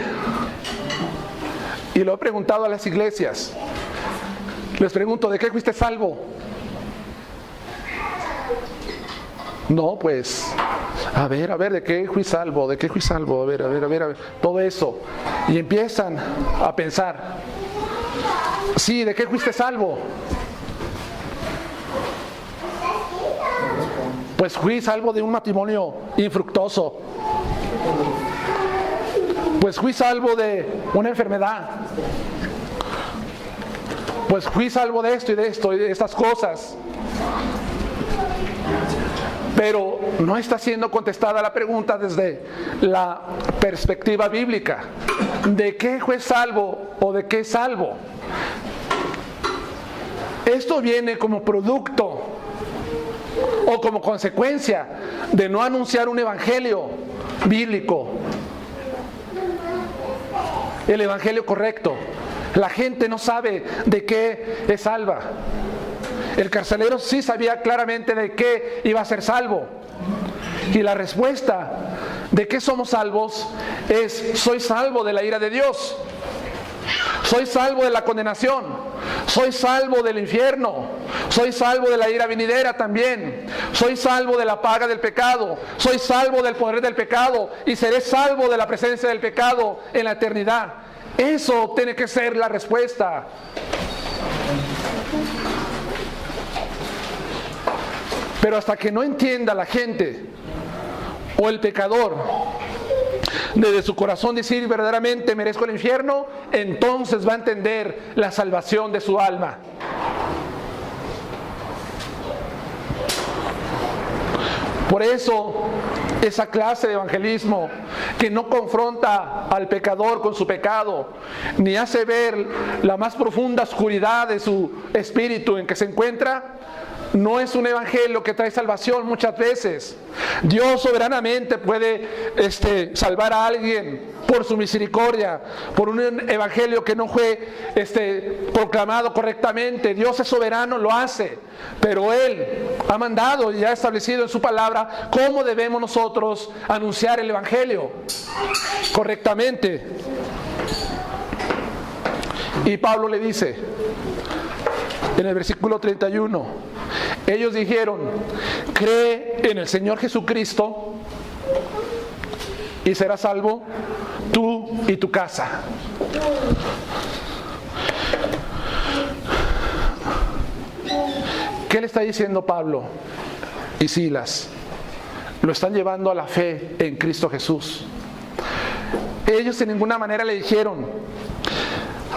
y lo he preguntado a las iglesias, les pregunto: ¿de qué fuiste salvo? No, pues, a ver, ¿de qué fui salvo? ¿De qué fui salvo? A ver, todo eso. Y empiezan a pensar: sí, ¿de qué fuiste salvo? Pues fui salvo de un matrimonio infructuoso. Pues fui salvo de una enfermedad. Pues fui salvo de esto y de estas cosas. Pero no está siendo contestada la pregunta desde la perspectiva bíblica. ¿De qué fue salvo o de qué es salvo? Esto viene como producto o como consecuencia de no anunciar un evangelio bíblico, el evangelio correcto. La gente no sabe de qué es salva. El carcelero sí sabía claramente de qué iba a ser salvo. Y la respuesta de qué somos salvos es: soy salvo de la ira de Dios, soy salvo de la condenación, soy salvo del infierno, soy salvo de la ira venidera también, soy salvo de la paga del pecado, soy salvo del poder del pecado y seré salvo de la presencia del pecado en la eternidad. Eso tiene que ser la respuesta. Pero hasta que no entienda la gente o el pecador desde su corazón decir verdaderamente merezco el infierno, entonces va a entender la salvación de su alma. Por eso, esa clase de evangelismo que no confronta al pecador con su pecado, ni hace ver la más profunda oscuridad de su espíritu en que se encuentra, no es un evangelio que trae salvación muchas veces. Dios soberanamente puede salvar a alguien por su misericordia, por un evangelio que no fue proclamado correctamente. Dios es soberano, lo hace, pero Él ha mandado y ha establecido en su palabra cómo debemos nosotros anunciar el evangelio correctamente. Y Pablo le dice en el versículo 31, ellos dijeron: cree en el Señor Jesucristo y serás salvo tú y tu casa. ¿Qué le está diciendo Pablo y Silas? Lo están llevando a la fe en Cristo Jesús. Ellos en ninguna manera le dijeron: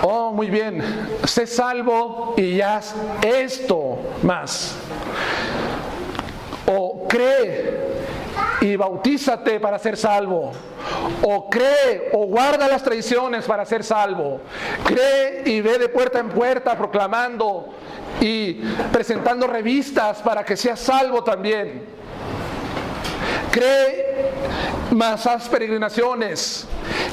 oh, muy bien, sé salvo y ya esto más. O cree y bautízate para ser salvo. O cree o guarda las tradiciones para ser salvo. Cree y ve de puerta en puerta proclamando y presentando revistas para que seas salvo también. Cree, más haz peregrinaciones.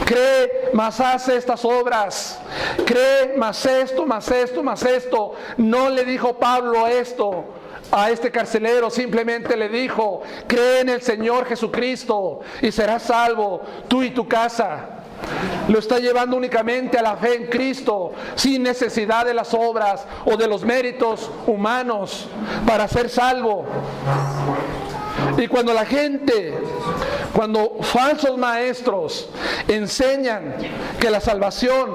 Cree, más haz estas obras. Cree, más esto, más esto, más esto. No le dijo Pablo esto a este carcelero, simplemente le dijo: cree en el Señor Jesucristo y serás salvo tú y tu casa. Lo está llevando únicamente a la fe en Cristo, sin necesidad de las obras o de los méritos humanos para ser salvo. Y cuando la gente, cuando falsos maestros enseñan que la salvación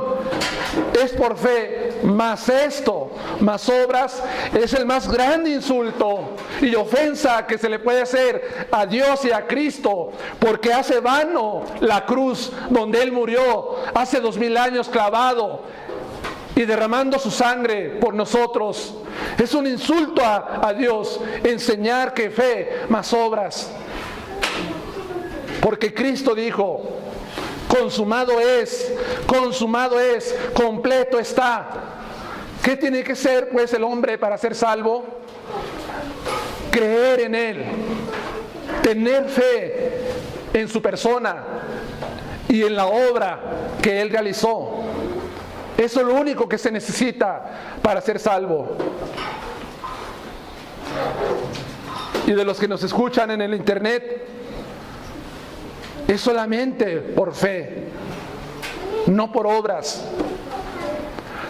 es por fe, más esto, más obras, es el más grande insulto y ofensa que se le puede hacer a Dios y a Cristo, porque hace vano la cruz donde Él murió hace 2000 años clavado y derramando su sangre por nosotros. Es un insulto a Dios enseñar que fe más obras. Porque Cristo dijo: consumado es, completo está. ¿Qué tiene que ser pues el hombre para ser salvo? Creer en Él, tener fe en su persona y en la obra que Él realizó. Eso es lo único que se necesita para ser salvo. Y de los que nos escuchan en el internet, es solamente por fe, no por obras.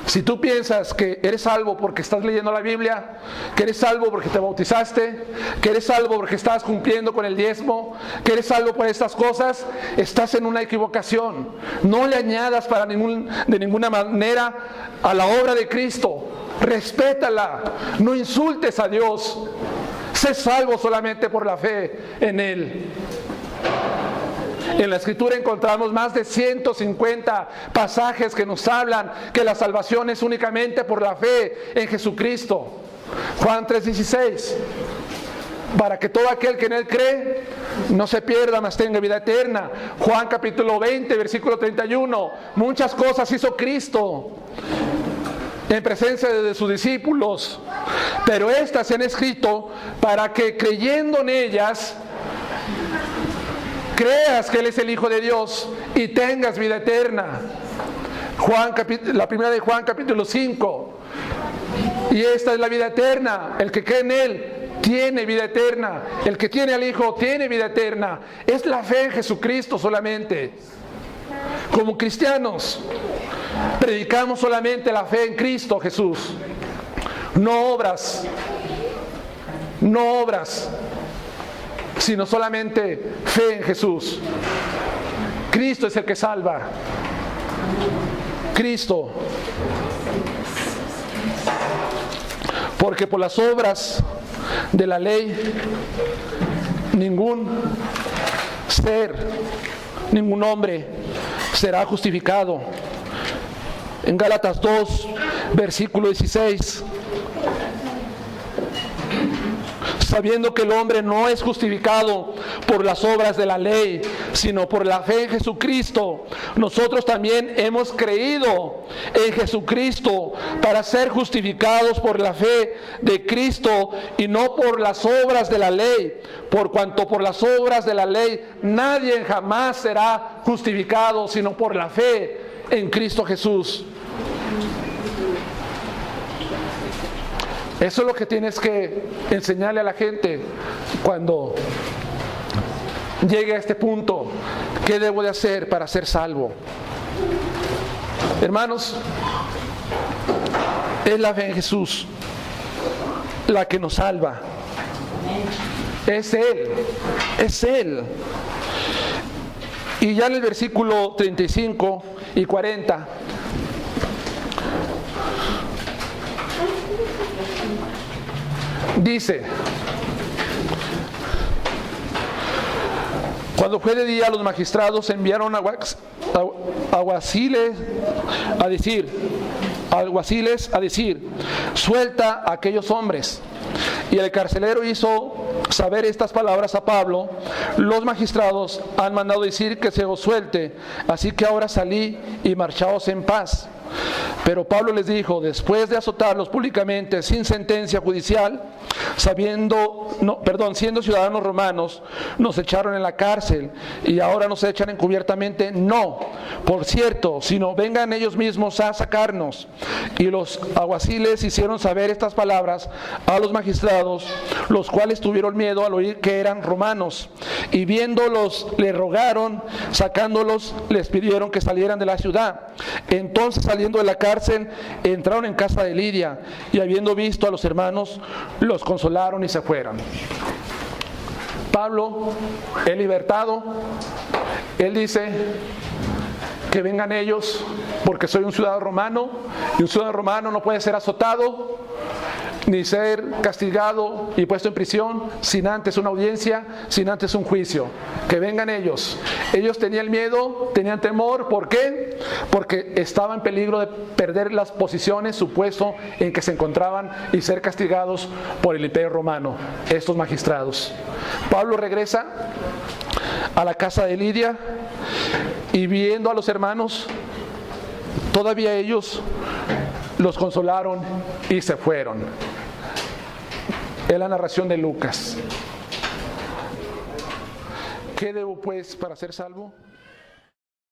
Si tú piensas que eres salvo porque estás leyendo la Biblia, que eres salvo porque te bautizaste, que eres salvo porque estás cumpliendo con el diezmo, que eres salvo por estas cosas, estás en una equivocación. No le añadas de ninguna manera a la obra de Cristo. Respétala, no insultes a Dios. Sé salvo solamente por la fe en Él. En la Escritura encontramos más de 150 pasajes que nos hablan que la salvación es únicamente por la fe en Jesucristo. Juan 3:16, para que todo aquel que en Él cree no se pierda, mas tenga vida eterna. Juan capítulo 20, versículo 31, muchas cosas hizo Cristo en presencia de sus discípulos, pero estas se han escrito para que creyendo en ellas creas que Él es el Hijo de Dios y tengas vida eterna. La primera de Juan capítulo 5. Y esta es la vida eterna: el que cree en Él tiene vida eterna, el que tiene al Hijo tiene vida eterna. Es la fe en Jesucristo solamente. Como cristianos predicamos solamente la fe en Cristo Jesús, no obras, sino solamente fe en Jesús. Cristo es el que salva. Cristo. Porque por las obras de la ley ningún ser, ningún hombre será justificado. En Gálatas 2, versículo 16. sabiendo que el hombre no es justificado por las obras de la ley, sino por la fe en Jesucristo. Nosotros también hemos creído en Jesucristo para ser justificados por la fe de Cristo y no por las obras de la ley, por cuanto por las obras de la ley nadie jamás será justificado, sino por la fe en Cristo Jesús. Eso es lo que tienes que enseñarle a la gente cuando llegue a este punto. ¿Qué debo de hacer para ser salvo? Hermanos, es la fe en Jesús la que nos salva. Es Él, es Él. Y ya en el versículo 35 y 40 dice: cuando fue de día, los magistrados enviaron alguaciles a decir, suelta a aquellos hombres. Y el carcelero hizo saber estas palabras a Pablo: los magistrados han mandado decir que se os suelte, así que ahora salí y marchaos en paz. Pero Pablo les dijo: después de azotarlos públicamente sin sentencia judicial, siendo ciudadanos romanos, nos echaron en la cárcel y ahora nos echan encubiertamente. No, por cierto, sino vengan ellos mismos a sacarnos. Y los alguaciles hicieron saber estas palabras a los magistrados, los cuales tuvieron miedo al oír que eran romanos, y viéndolos le rogaron, sacándolos les pidieron que salieran de la ciudad. Entonces, saliendo de la cárcel, entraron en casa de Lidia, y habiendo visto a los hermanos, los consolaron y se fueron. Pablo, el libertado, él dice que vengan ellos, porque soy un ciudadano romano, y un ciudadano romano no puede ser azotado ni ser castigado y puesto en prisión sin antes una audiencia, sin antes un juicio. Que vengan ellos. Ellos tenían miedo, tenían temor. ¿Por qué? Porque estaban en peligro de perder las posiciones, su puesto en que se encontraban, y ser castigados por el imperio romano, estos magistrados. Pablo regresa a la casa de Lidia y, viendo a los hermanos, todavía ellos los consolaron y se fueron. Es la narración de Lucas. ¿Qué debo pues para ser salvo?